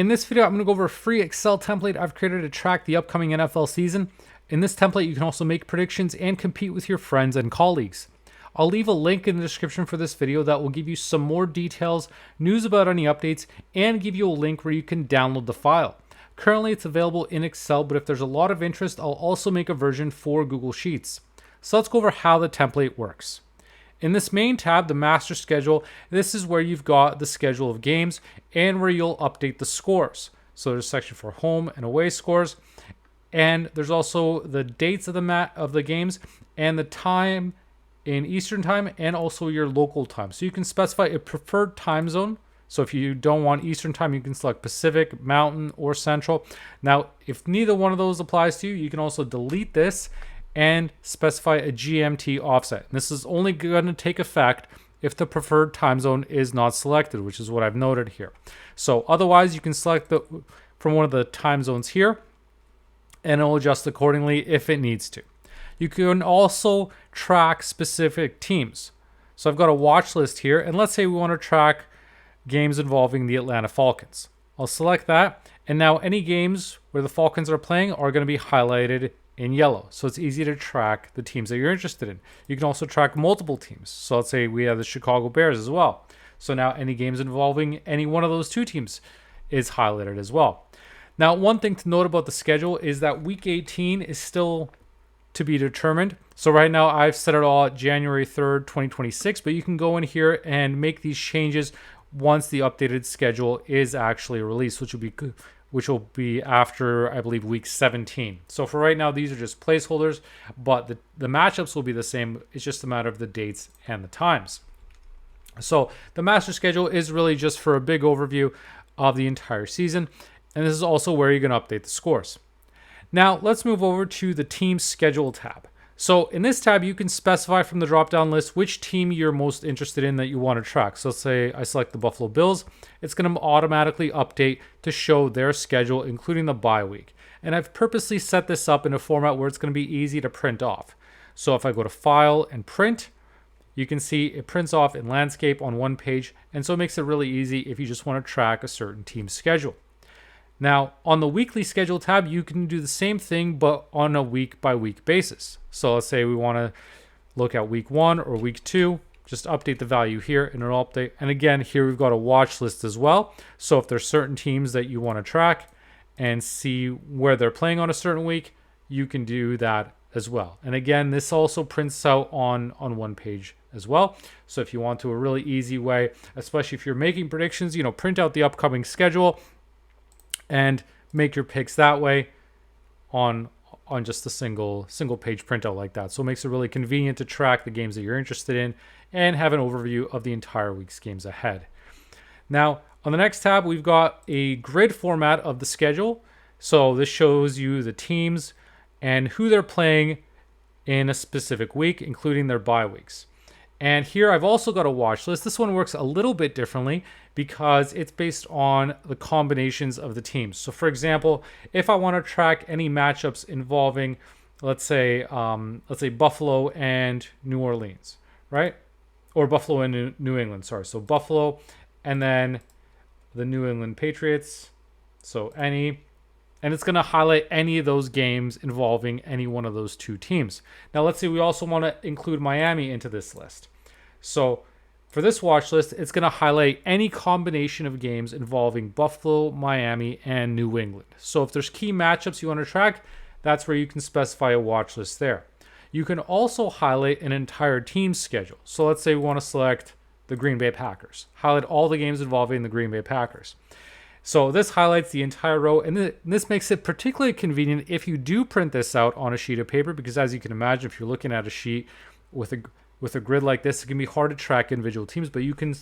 In this video, I'm going to go over a free Excel template I've created to track the upcoming NFL season. In this template, you can also make predictions and compete with your friends and colleagues. I'll leave a link in the description for this video that will give you some more details, news about any updates, and give you a link where you can download the file. Currently, it's available in Excel, but if there's a lot of interest, I'll also make a version for Google Sheets. So let's go over how the template works. In this main tab, the master schedule, this is where you've got the schedule of games and where you'll update the scores. So there's a section for home and away scores, and there's also the dates of the games and the time in Eastern time and also your local time. So you can specify a preferred time zone. So if you don't want Eastern time, you can select Pacific, Mountain, or Central. Now, if neither one of those applies to you, you can also delete this and specify a GMT offset. And this is only going to take effect if the preferred time zone is not selected, which is what I've noted here. So otherwise, you can select from one of the time zones here, and it'll adjust accordingly if it needs to. You can also track specific teams. So I've got a watch list here, and let's say we want to track games involving the Atlanta Falcons. I'll select that, and now any games where the Falcons are playing are going to be highlighted in yellow. So it's easy to track the teams that you're interested in. You can also track multiple teams. So let's say we have the Chicago Bears as well. So now any games involving any one of those two teams is highlighted as well. Now, one thing to note about the schedule is that week 18 is still to be determined. So right now I've set it all at January 3rd, 2026, but you can go in here and make these changes once the updated schedule is actually released, which will be after, I believe, week 17. So for right now, these are just placeholders, but the matchups will be the same. It's just a matter of the dates and the times. So the master schedule is really just for a big overview of the entire season. And this is also where you're going to update the scores. Now let's move over to the team schedule tab. So in this tab, you can specify from the drop-down list which team you're most interested in that you want to track. So let's say I select the Buffalo Bills. It's going to automatically update to show their schedule, including the bye week. And I've purposely set this up in a format where it's going to be easy to print off. So if I go to File and Print, you can see it prints off in landscape on one page. And so it makes it really easy if you just want to track a certain team's schedule. Now, on the weekly schedule tab, you can do the same thing, but on a week-by-week basis. So let's say we want to look at week 1 or week 2, just update the value here and it'll update. And again, here we've got a watch list as well. So if there's certain teams that you want to track and see where they're playing on a certain week, you can do that as well. And again, this also prints out on one page as well. So if you want to a really easy way, especially if you're making predictions, print out the upcoming schedule and make your picks that way on just a single page printout like that. So it makes it really convenient to track the games that you're interested in and have an overview of the entire week's games ahead. Now, on the next tab, we've got a grid format of the schedule. So this shows you the teams and who they're playing in a specific week, including their bye weeks. And here I've also got a watch list. This one works a little bit differently because it's based on the combinations of the teams. So for example, if I want to track any matchups involving, let's say Buffalo and New Orleans, right? Or Buffalo and New England, sorry. So Buffalo and then the New England Patriots. So and it's going to highlight any of those games involving any one of those two teams. Now let's say we also want to include Miami into this list. So for this watch list, it's going to highlight any combination of games involving Buffalo, Miami, and New England. So if there's key matchups you want to track, that's where you can specify a watch list there. You can also highlight an entire team's schedule. So let's say we want to select the Green Bay Packers. Highlight all the games involving the Green Bay Packers. So this highlights the entire row, and this makes it particularly convenient if you do print this out on a sheet of paper, because as you can imagine, if you're looking at a sheet with a grid like this, it can be hard to track individual teams, but you can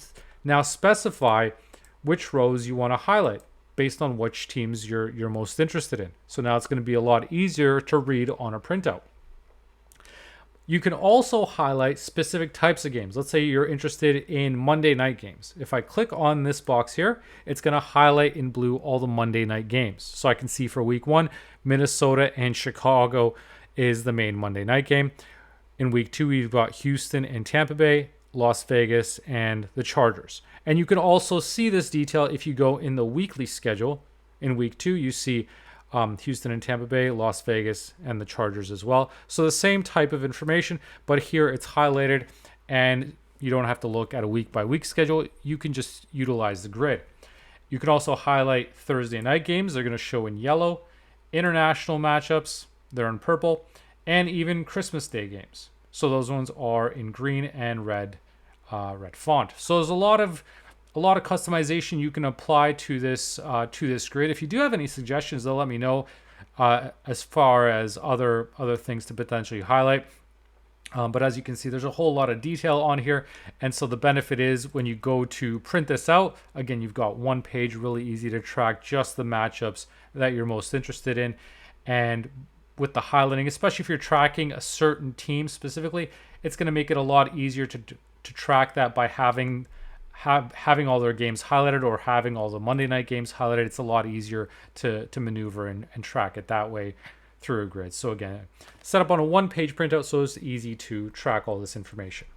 now specify which rows you want to highlight based on which teams you're most interested in. So now it's going to be a lot easier to read on a printout. You can also highlight specific types of games. Let's say you're interested in Monday night games. If I click on this box here, it's going to highlight in blue all the Monday night games. So I can see for week 1, Minnesota and Chicago is the main Monday night game. In week 2, we've got Houston and Tampa Bay. Las Vegas, and the Chargers. And you can also see this detail if you go in the weekly schedule. In week 2, you see Houston and Tampa Bay, Las Vegas, and the Chargers as well. So the same type of information, but here it's highlighted, and you don't have to look at a week-by-week schedule. You can just utilize the grid. You can also highlight Thursday night games. They're going to show in yellow. International matchups, they're in purple. And even Christmas Day games. So those ones are in green and red font. So there's a lot of customization you can apply to this grid. If you do have any suggestions, though, let me know as far as other things to potentially highlight. But as you can see, there's a whole lot of detail on here. And so the benefit is when you go to print this out, again, you've got one page, really easy to track just the matchups that you're most interested in. And with the highlighting, especially if you're tracking a certain team specifically, it's going to make it a lot easier to track that by having all their games highlighted or having all the Monday night games highlighted. It's a lot easier to maneuver and track it that way through a grid. So again, set up on a one-page printout so it's easy to track all this information.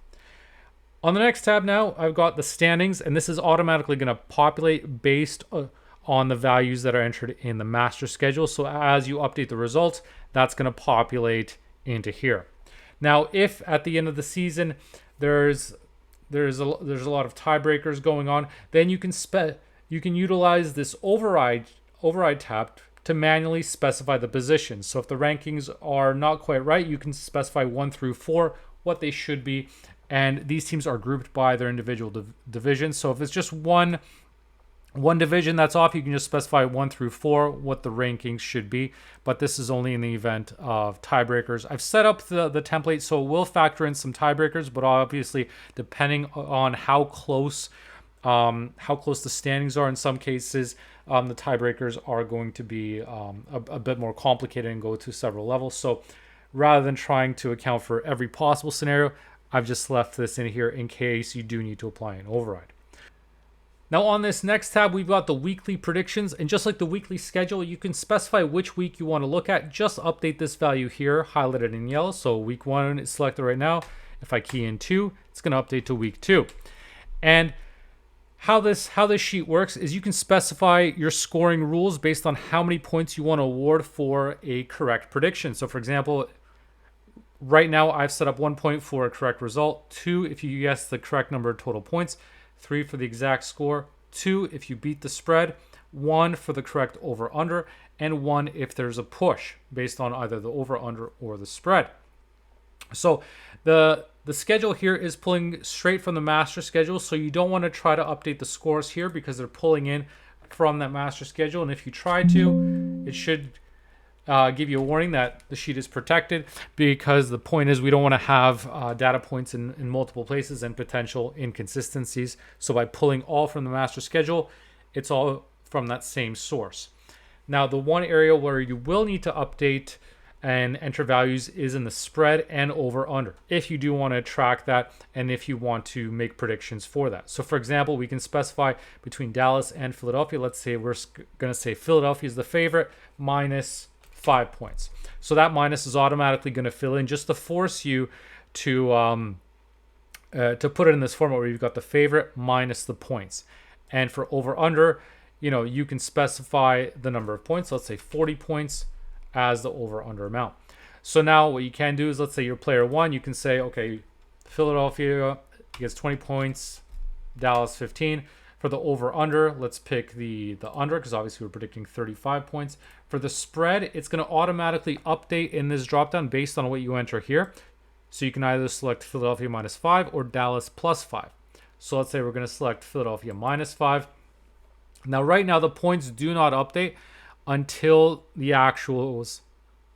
On the next tab now, I've got the standings, and this is automatically going to populate based on the values that are entered in the master schedule. So as you update the results, that's going to populate into here. Now, if at the end of the season there's a lot of tiebreakers going on, then you can utilize this override tab to manually specify the positions. So if the rankings are not quite right, you can specify 1 through 4 what they should be, and these teams are grouped by their individual divisions. So if it's just one division that's off, you can just specify 1 through 4 what the rankings should be, but this is only in the event of tiebreakers. I've set up the template so it will factor in some tiebreakers, but obviously depending on how close the standings are, in some cases the tiebreakers are going to be a bit more complicated and go to several levels. So rather than trying to account for every possible scenario, I've just left this in here in case you do need to apply an override. Now on this next tab, we've got the weekly predictions, and just like the weekly schedule, you can specify which week you want to look at. Just update this value here, highlighted in yellow. So week 1 is selected right now. If I key in 2, it's going to update to week 2. And how this sheet works is you can specify your scoring rules based on how many points you want to award for a correct prediction. So for example, right now I've set up 1 point for a correct result, 2 if you guess the correct number of total points, 3 for the exact score, 2 if you beat the spread, 1 for the correct over-under, and 1 if there's a push based on either the over-under or the spread. So the schedule here is pulling straight from the master schedule, so you don't want to try to update the scores here because they're pulling in from that master schedule. And if you try to, it should give you a warning that the sheet is protected, because the point is we don't want to have data points in multiple places and potential inconsistencies. So by pulling all from the master schedule, it's all from that same source. Now, the one area where you will need to update and enter values is in the spread and over under, if you do want to track that and if you want to make predictions for that. So for example, we can specify between Dallas and Philadelphia. Let's say we're going to say Philadelphia is the favorite, minus 5 points. So that minus is automatically going to fill in just to force you to put it in this format where you've got the favorite minus the points. And for over under, you can specify the number of points. Let's say 40 points as the over under amount. So now what you can do is, let's say you're player 1, you can say, okay, Philadelphia gets 20 points, Dallas 15. For the over under, let's pick the under, because obviously we're predicting 35 points. For the spread, it's going to automatically update in this dropdown based on what you enter here. So you can either select Philadelphia minus 5 or Dallas plus 5. So let's say we're going to select Philadelphia minus 5. Now right now the points do not update until the actuals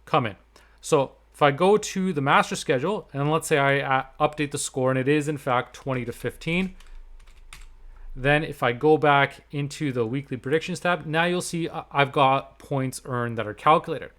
come in. So if I go to the master schedule and let's say I update the score and it is in fact 20 to 15, then if I go back into the weekly predictions tab, now you'll see I've got points earned that are calculated.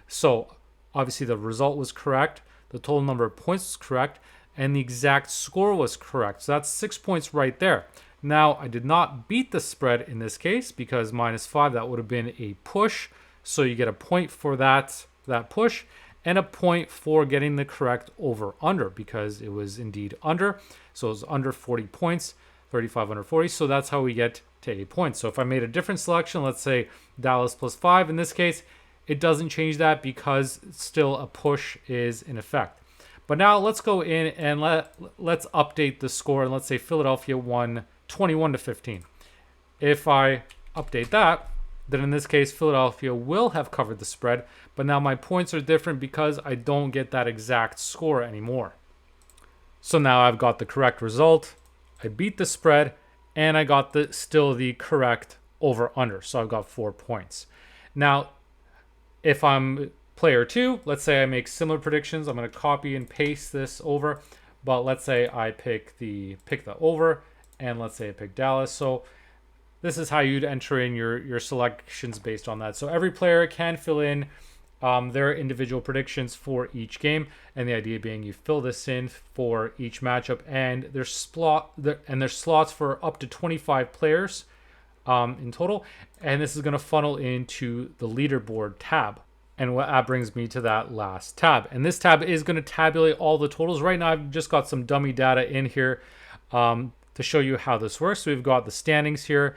So obviously the result was correct, the total number of points was correct, and the exact score was correct. So that's 6 points right there. Now, I did not beat the spread in this case because minus 5, that would have been a push. So you get a point for that push. and a point for getting the correct over under because it was indeed under. So it was under 40 points, 35 under 40. So that's how we get to 8 points. So if I made a different selection, let's say Dallas plus 5 in this case, it doesn't change that because still a push is in effect. But now let's go in and let's update the score, and let's say Philadelphia won 21-15. If I update that, then in this case Philadelphia will have covered the spread, but now my points are different because I don't get that exact score anymore. So now I've got the correct result, I beat the spread, and I got still the correct over under. So I've got 4 points. Now if I'm player 2, let's say I make similar predictions. I'm going to copy and paste this over, but let's say I pick the over, and let's say I pick Dallas. So this is how you'd enter in your selections based on that. So every player can fill in their individual predictions for each game, and the idea being you fill this in for each matchup, and there's slots for up to 25 players in total, and this is going to funnel into the leaderboard tab. And that brings me to that last tab. And this tab is going to tabulate all the totals. Right now, I've just got some dummy data in here to show you how this works. So we've got the standings here.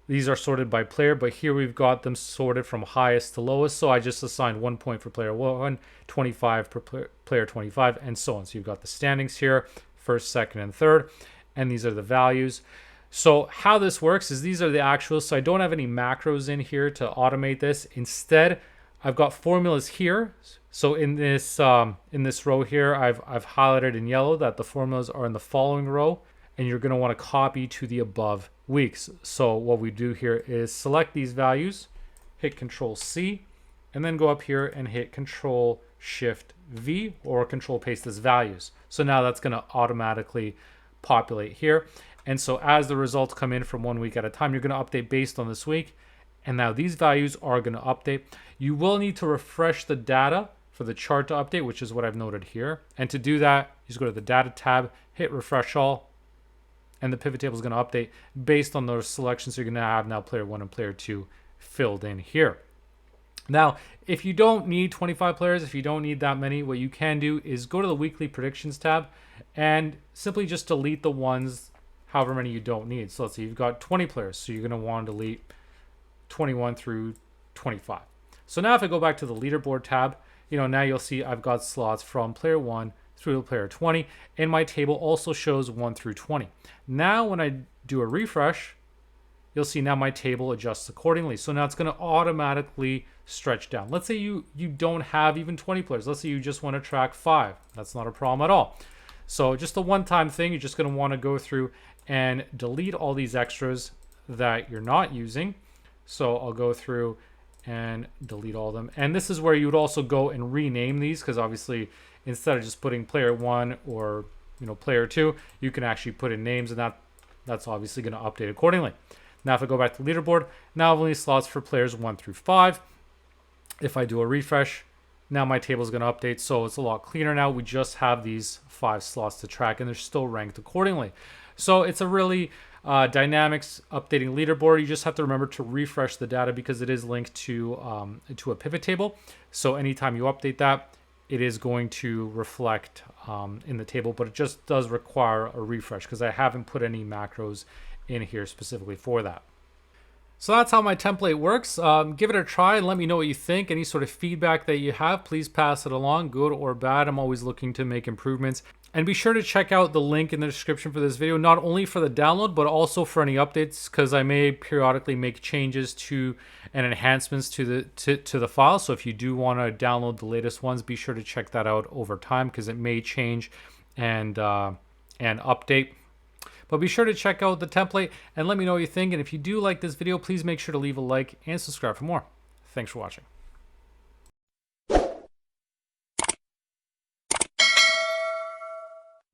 These are sorted by player, but here we've got them sorted from highest to lowest. So I just assigned 1 point for player 1, 25 for player 25, and so on. So you've got the standings here, first, second, and third. And these are the values. So how this works is these are the actuals. So I don't have any macros in here to automate this. Instead, I've got formulas here. So in this row here, I've highlighted in yellow that the formulas are in the following row, and you're going to want to copy to the above weeks. So what we do here is select these values, hit Control C, and then go up here and hit Control Shift V or Control Paste as values. So now that's going to automatically populate here. And so as the results come in from 1 week at a time, you're going to update based on this week. And now these values are going to update. You will need to refresh the data for the chart to update, which is what I've noted here. And to do that, you just go to the data tab, hit refresh all, and the pivot table is going to update based on those selections. You're going to have now player 1 and player 2 filled in here. Now, if you don't need 25 players, if you don't need that many, what you can do is go to the weekly predictions tab and simply just delete the ones, however many you don't need. So let's say you've got 20 players, so you're going to want to delete 21 through 25. So now if I go back to the leaderboard tab, now you'll see I've got slots from player 1 through to player 20, and my table also shows 1 through 20. Now when I do a refresh, you'll see now my table adjusts accordingly. So now it's going to automatically stretch down. Let's say you don't have even 20 players. Let's say you just want to track 5. That's not a problem at all. So just a one-time thing, you're just going to want to go through and delete all these extras that you're not using. So I'll go through and delete all of them. And this is where you would also go and rename these, because obviously instead of just putting player 1 or player 2, you can actually put in names, and that's obviously going to update accordingly. Now if I go back to the leaderboard, now I've only slots for players 1 through 5. If I do a refresh, now my table is going to update, so it's a lot cleaner now. We just have these 5 slots to track, and they're still ranked accordingly. So it's a really dynamics updating leaderboard. You just have to remember to refresh the data because it is linked to a pivot table. So anytime you update that, it is going to reflect in the table, but it just does require a refresh because I haven't put any macros in here specifically for that. So that's how my template works. Give it a try and let me know what you think. Any sort of feedback that you have, please pass it along, good or bad. I'm always looking to make improvements. And be sure to check out the link in the description for this video, not only for the download, but also for any updates, because I may periodically make changes to and enhancements to the file. So if you do want to download the latest ones, be sure to check that out over time because it may change and update. But be sure to check out the template and let me know what you think. And if you do like this video, please make sure to leave a like and subscribe for more. Thanks for watching.